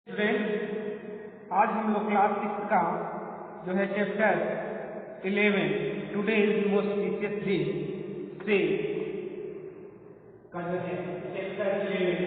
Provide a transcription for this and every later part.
Student, आज हम लोग क्लास 6 का जो है chapter 11 today is most precious day से का जो है chapter 11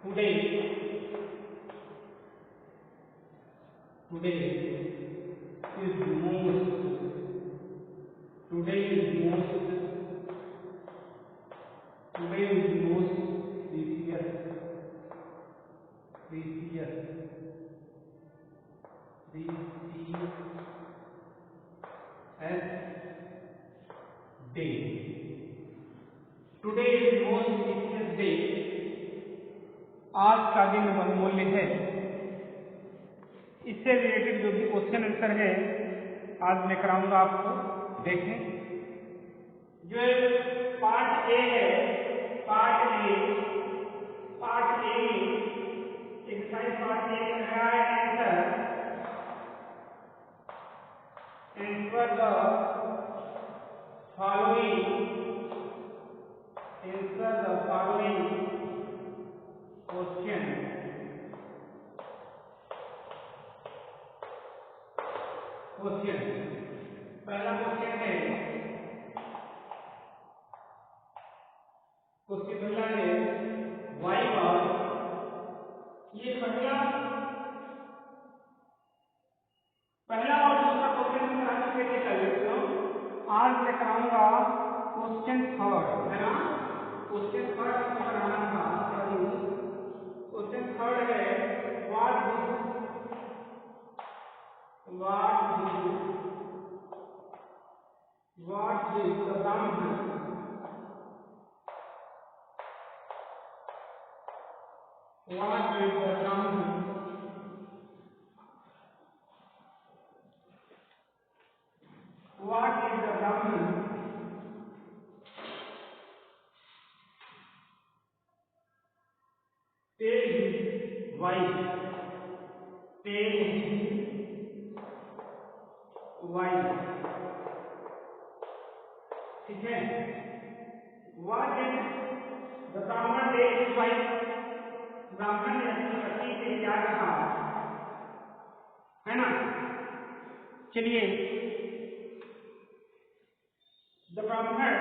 today is most precious day. Today is most precious day. आज का दिन बहुमूल्य है। इससे रिलेटेड जो भी क्वेश्चन आंसर है आज मैं कराऊंगा आपको। देखें, जो पार्ट ए है, पार्ट ए में एक्सरसाइज पार्ट ए कर रहा है answer the following question. पहला क्वेश्चन है, वाई बार। ये पहला और दूसरा क्वेश्चन हम करा चुके थे कल। आज मैं कराऊंगा क्वेश्चन थर्ड, है ना। क्वेश्चन थर्ड हमको कराना था। क्वेश्चन थर्ड है व्हाट इज द ब्राह्मण tell his wife ठीक है। What did the ब्राह्मण tell his wife? ब्राह्मण ने अपनी पत्नी से क्या कहा, है ना। चलिए, द ब्राह्मण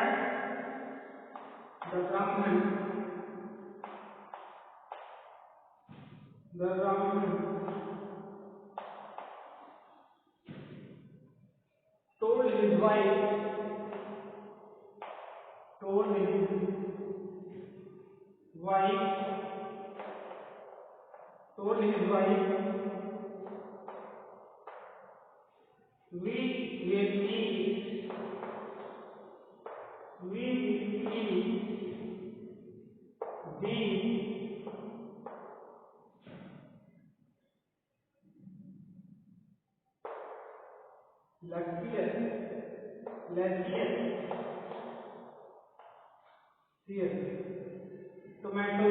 told his wife we will eat the tomatoes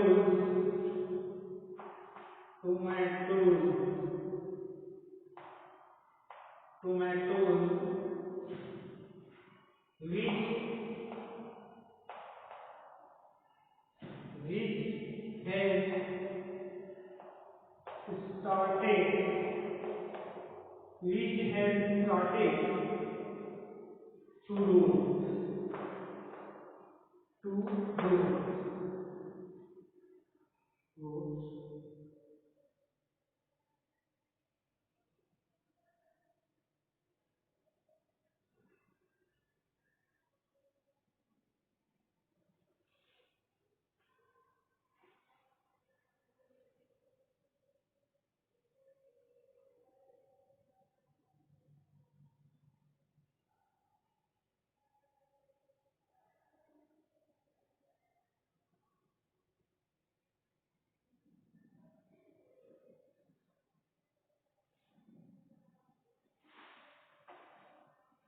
which has started to roast.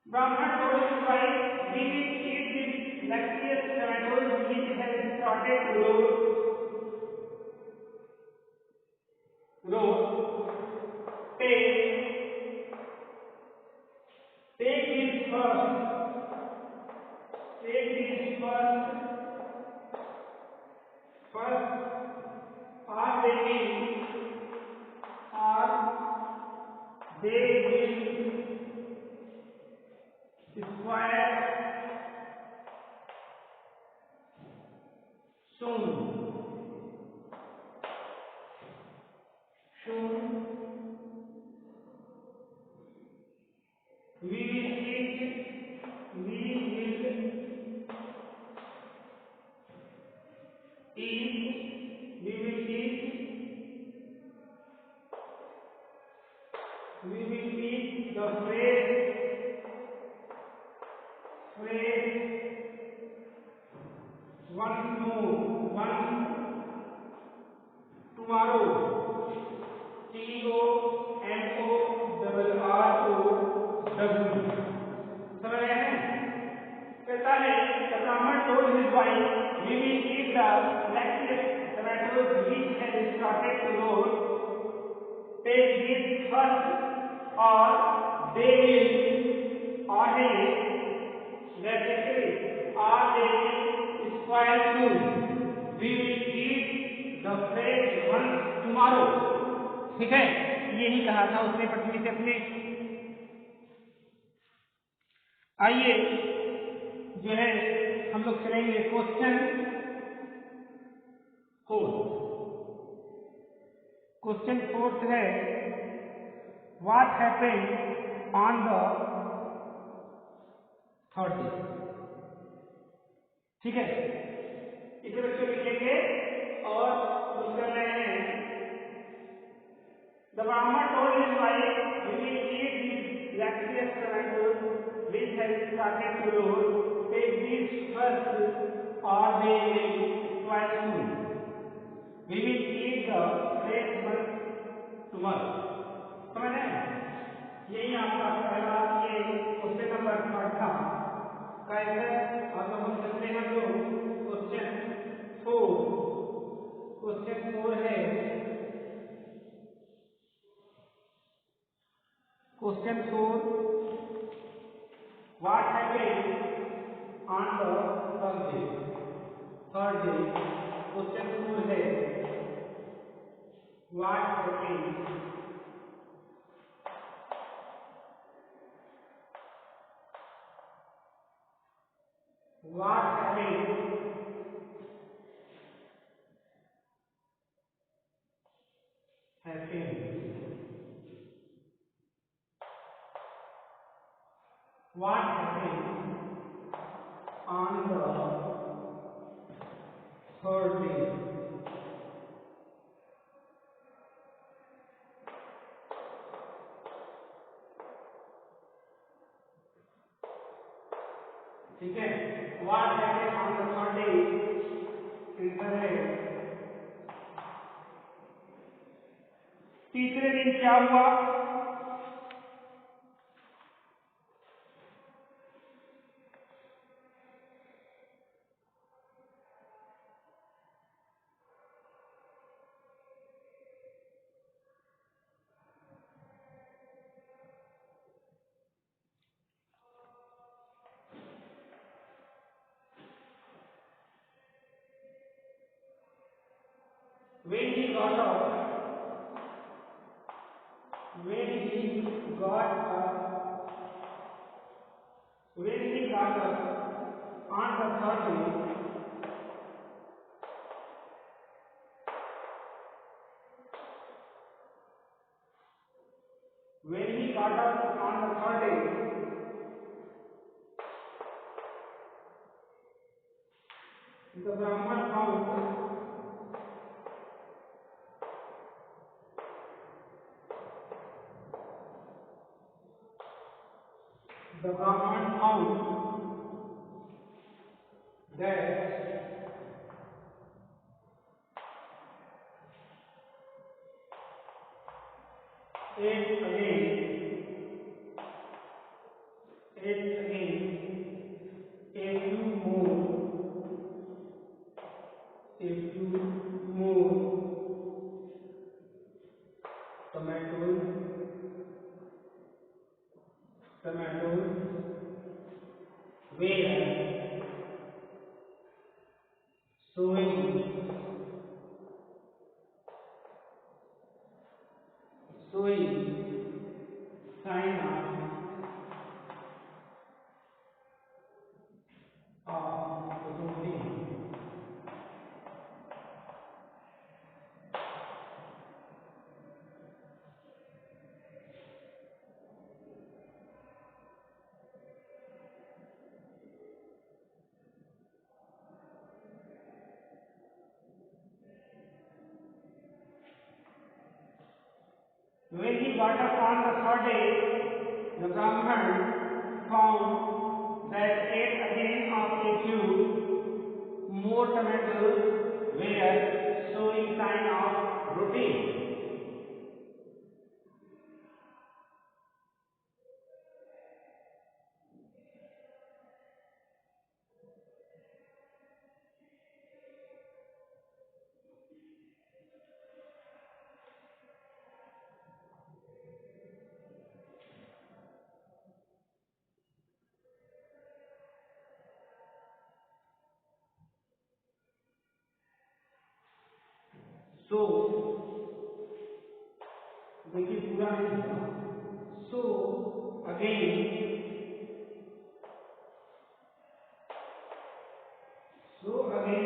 Brahman told his wife, we will eat these luscious tomatoes which have started to roast. Take this first take these first or they will square soon. We will eat the phrase one tomorrow. TOMORROW. समझ रहे हैं? कहता है the Brahman told his wife, we will eat the lectuous tomatoes which have started to roll. Take these first, or they will spoil soon. We will eat the fresh ones tomorrow. ठीक है, यही कहा था उसने पत्नी से अपने। आइए जो है हम लोग चलेंगे क्वेश्चन 4। क्वेश्चन 4 है what happened on the third day. ठीक है, इसे बच्चों लिखेंगे और कुछ कर रहे हैं। The Brahman told his wife, we will eat these lectuous tomatoes which have started to roll. Take these first, or they will spoil soon. We will eat the fresh ones tomorrow. समझ रहे हैं? यही आपका पहला ये question number 3 था। कैसे? अब हम चलते हैं जो क्वेश्चन 4। क्वेश्चन 4 है question 4 what happened on the third day. Question 4 है what happened on the third day। ठीक है, what happened on the third day. Answer है तीसरे दिन क्या हुआ। When he got up on the third day, the Brahman found that ate again a few more tomatoes were routine. When he got up on the third day, the Brahman found that eight again of a few more tomatoes were showing sign of rotting. So देखिए पूरा नहीं होगा. So again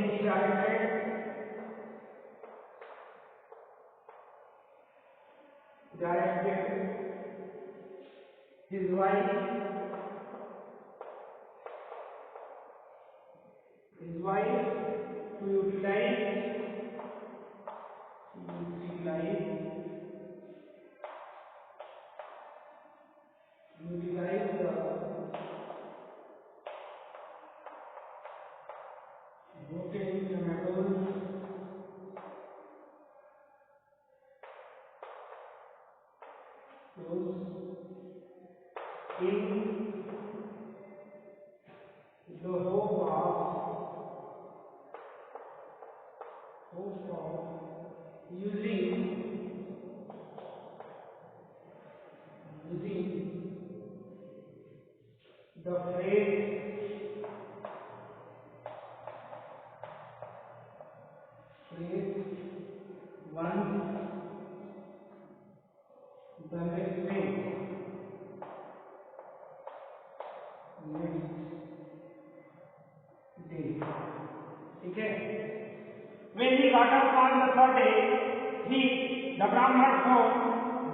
he directed his wife to utilize the rotting tomatoes in the hope of using the phrase once the next day. ठीक है. When he got up on the third day, the Brahman found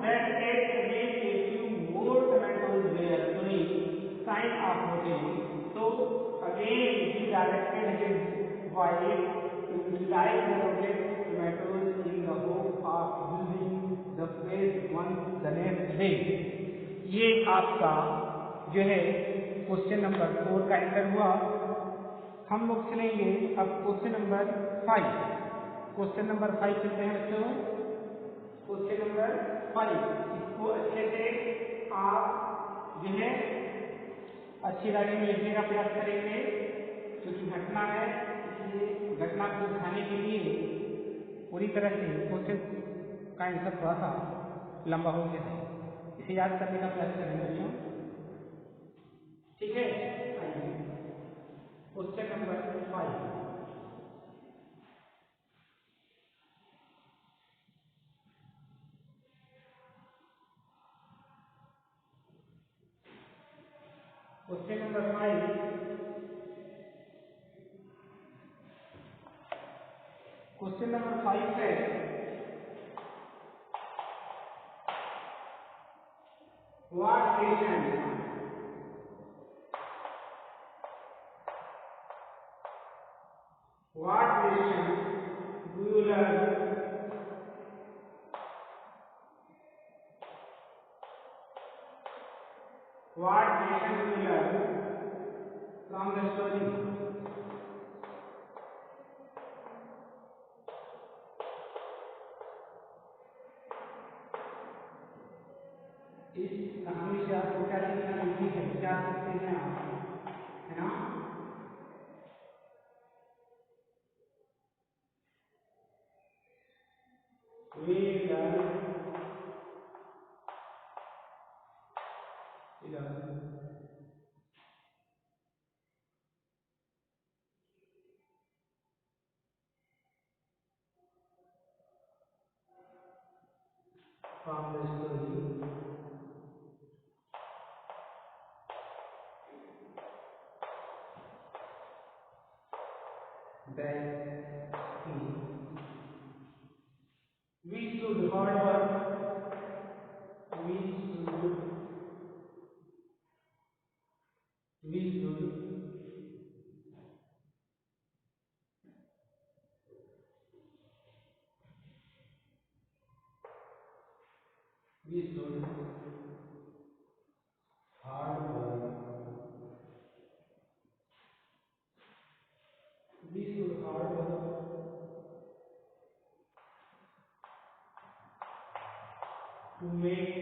that again a few more tomatoes were showing sign of rotting. So again he directed his wife to utilize the rotted tomatoes in the hope of using the phrase once the next day. ये आपका जो है question number 4 का answer हुआ. हम लोग चलेंगे अब क्वेश्चन नंबर 5. क्वेश्चन नंबर 5 चलते हैं बच्चों. क्वेश्चन नंबर 5 इसको अच्छे से आप जो है अच्छी डायरी में लिखने का प्रयास करेंगे क्योंकि घटना है, इसलिए घटना को दिखाने के लिए पूरी तरह से क्वेश्चन का आंसर थोड़ा सा लंबा हो गया है, इसे याद करने का प्रयास करेंगे बच्चों. ठीक है. आइए क्वेश्चन नंबर 5. क्वेश्चन नंबर 5 है what lesson do you learn from the story. इस कहानी से आपको क्या सीखना मिलती है विचार सकते हैं आप, है ना. We learn from the story that we should hard work, we should hard work, we should hard work to make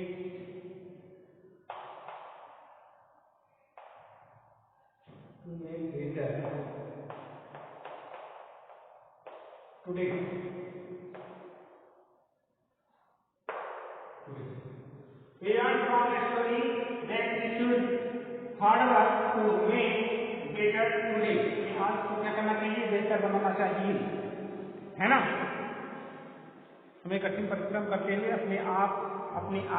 better today. We learn from the story that we should hard work to make better today. अपने आज को क्या करना चाहिए? बेहतर बनाना चाहिए, है ना? हमें कठिन परिश्रम करते हुए अपने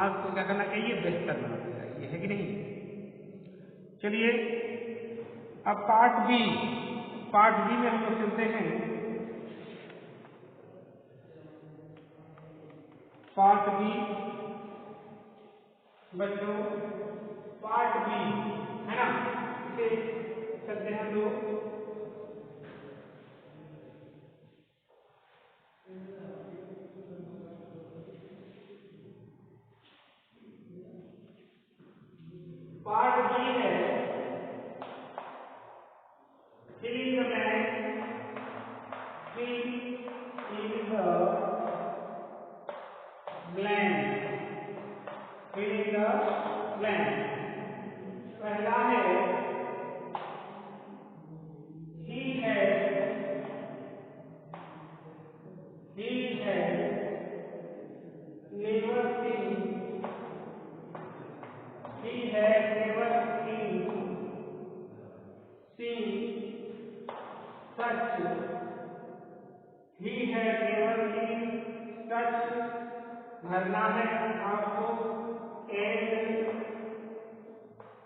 आज को क्या करना चाहिए? बेहतर बनाना चाहिए, है कि नहीं? चलिए अब पार्ट बी में हम लोग चलते हैं। पार्ट बी बच्चों, पार्ट बी है ना, इसे चलते हैं हम लोग। पार्ट बी है filling the blank, fill in the blank, fill in the blank. पहला है he had never seen such भरना है आपको, एंड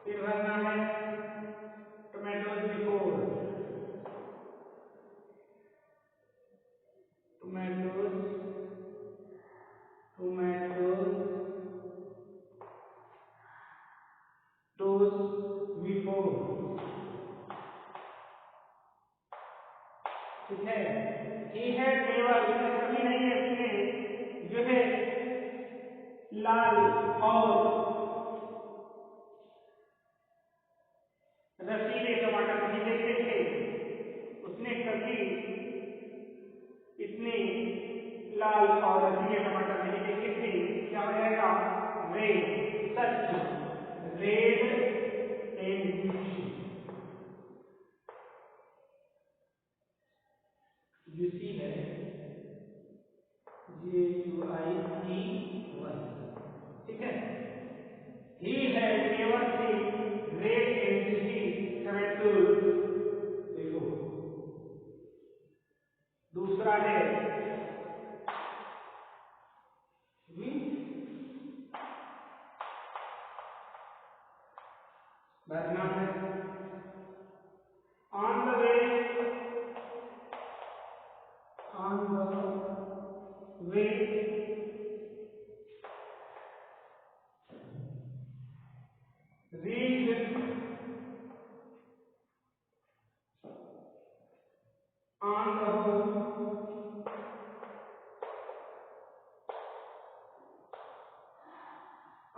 फिर भरना है टोमेटोज बिफोर, टोमेटोज बिफोर, ठीक है। ही हैड नेवर, उसने कभी नहीं अपने जो है लाल और रसीले टमाटर नहीं देखे थे, उसने कभी इतने लाल और रसीले टमाटर नहीं देखे थे। क्या हो जाएगा? Red, such, red and juicy, juicy है JUICY, ठीक है। He had never seen red and juicy tomatoes before। दूसरा है with, भरना है on the way, read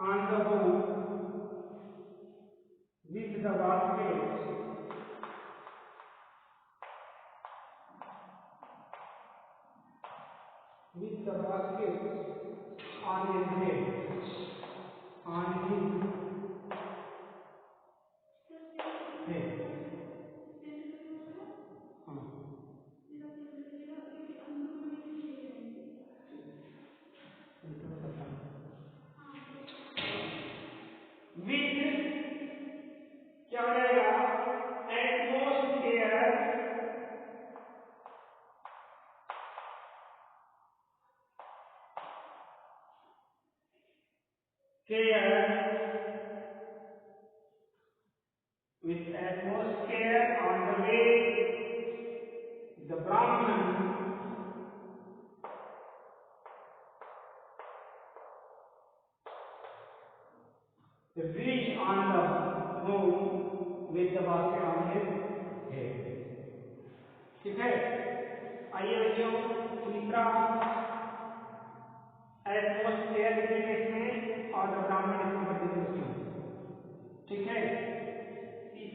on the home, with the basket, on his head, on his head। हाँ, with क्या हो जाएगा? Utmost care, with utmost care on the way, the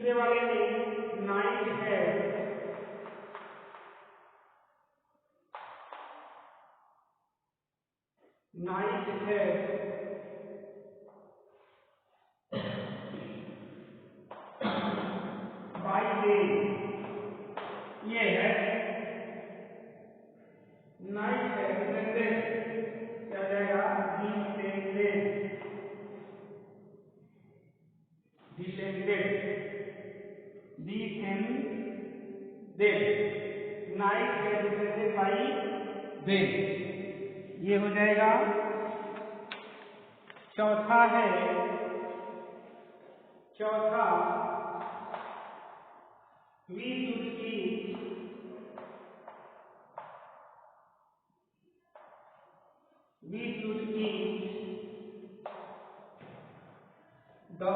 तीसरे वाले में night had, night had by day, ये है night है डिसेंडेड, क्या हो जाएगा डिसेंडेड, डिसेंडेड, डिसेंडेड, नाइट है डिसेंडेड बाई डे, ये हो जाएगा। चौथा है, चौथा we should eat, we should eat the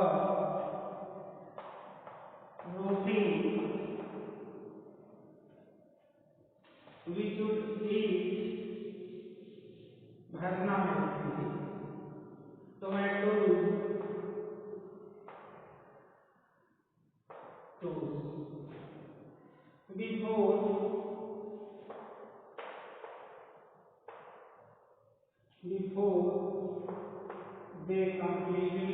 routine, we should eat, भरना है लिखेंगे tomatoes, before they completely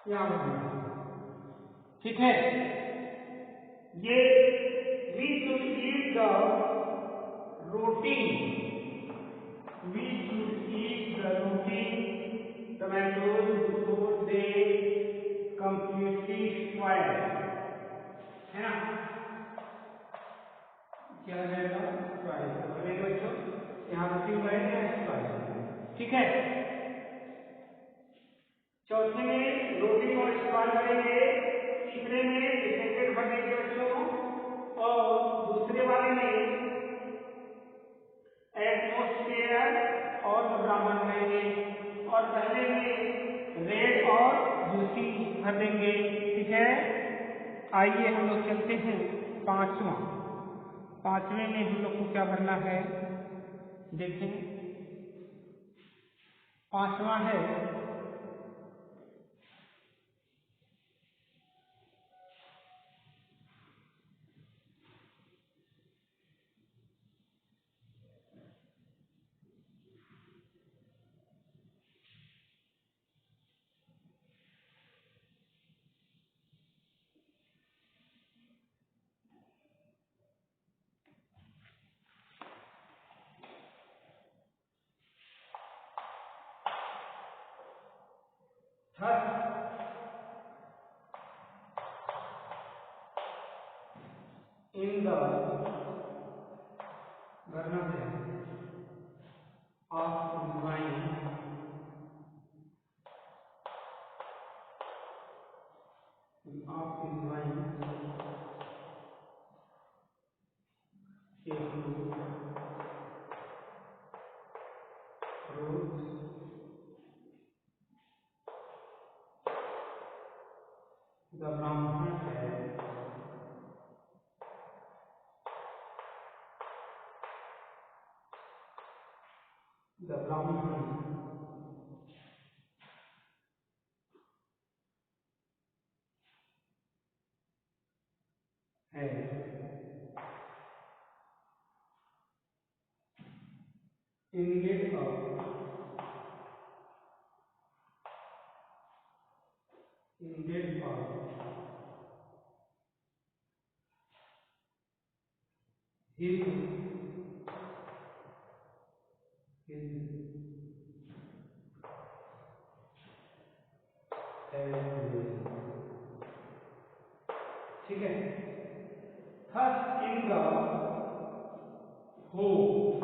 क्या बनना है, ठीक है। ये we should eat the routine, we should eat the routine tomatoes before they completely spoil, है ना, क्या हो जाएगा स्पाइल, तो भरेंगे बच्चों, यहाँ रूटीन भरेंगे, यहाँ स्पाइल भरेंगे, ठीक है। चौथे में रूटीन और स्पाइल भरेंगे, तीसरे में डिसेंडेड भर देंगे बच्चों, और दूसरे वाले में एटमोस्फेयर और द ब्राह्मण भरेंगे, और पहले में रेड और जूसी भर देंगे, ठीक है। आइए हम लोग चलते हैं पांचवा, पांचवे में हम लोग को क्या भरना है देखें। पांचवा है थर्ड इन द भरना है of इन्वाइन a fruit the Brahman has the Brahman has ended up his play, ठीक है। Thus in the whole,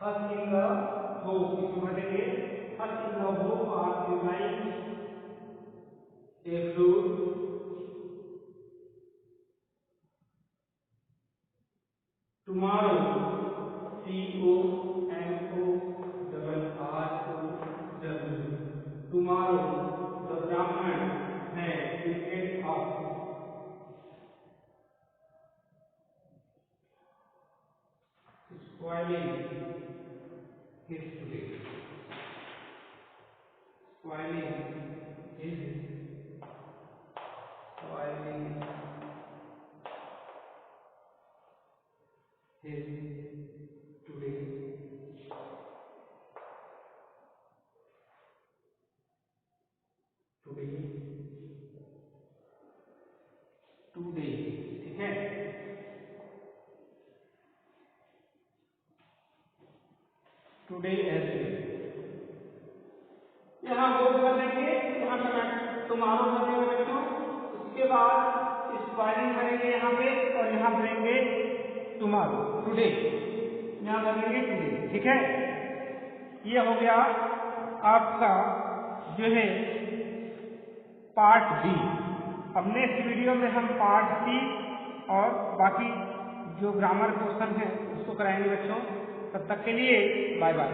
thus in the whole इसमें भर देंगे, thus in the whole are designed a fruit tomorrow TOMORROW, tomorrow the Brahman had wicked thoughts. Spoiling his today. Spoiling his today. ठीक है। Today as well, यहाँ both कर देंगे, यहाँ tomorrow कर देंगे बच्चों। उसके बाद स्पॉइलिंग करेंगे यहाँ पे और यहाँ भरेंगे टुमारो, टुडे यहाँ भर लेंगे टुडे। ठीक है, ये हो गया आपका जो है पार्ट बी। अब नेक्स्ट वीडियो में हम पार्ट सी और बाकी जो ग्रामर क्वेश्चन है उसको कराएंगे बच्चों। तब तक के लिए बाय बाय।